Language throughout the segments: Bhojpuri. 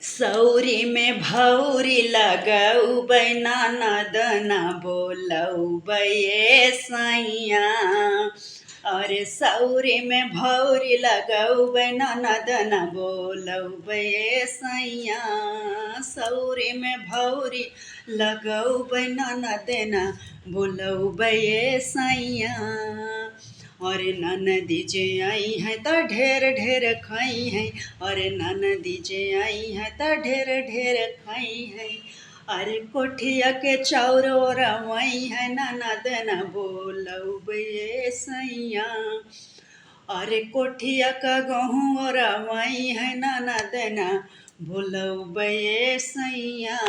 सौरी में भौरी लगौबै ननद न बोलौबै सैया। अरे सौरी में भौरी लगौबै ननद न बोलौबै सैया। सौरी में भौरी लगौबै ननद न बोलौबै सैया। अरे ननदी जे आई है त ढेर ढेर खाई है। अरे ननदी जे आई है त ढेर ढेर खाई है। अरे कोठिया के चौरो रवई है ननद न बोलौबै सैया। अरे कोठिया का गहूँ रवई है ननद न बोलौबै सैया।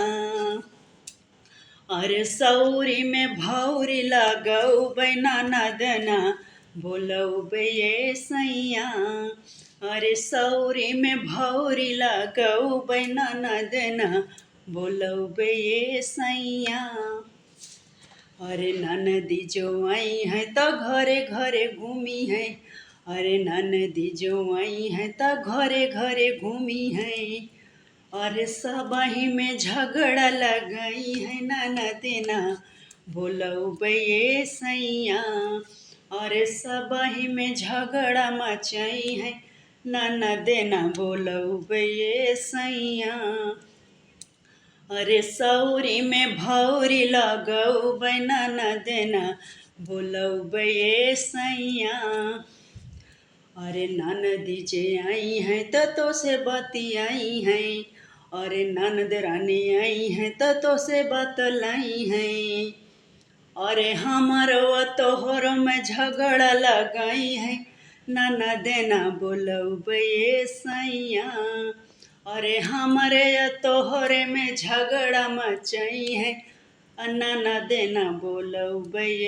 अरे सौरी में भौरी लगौबै ननद न बोलौबै सैया। अरे सौरी में भौरी लगौबै ननद न बोलौबै सैया। अरे ननदी जो आई है त घरे घरे घूमी है। अरे ननदी जो आई है त घरे घरे घूमी है। अरे सबही में झगड़ा लगई है ननद न बोलौबै सैया। अरे सबही में झगड़ा मचई है ननद न बोलौबै सैया। अरे सौरी में भौरी लगौबै ननद न बोलौबै सैया। अरे ननदी जे आई है तो से बतियाई है। अरे ननद रानी आई है तो से बतलाई है। अरे हमारो तोहरो में झगड़ा लगाई है ननद न बोलौबै सैया। अरे हमारे तोहरे में झगड़ा मचई है ननद न बोलौबै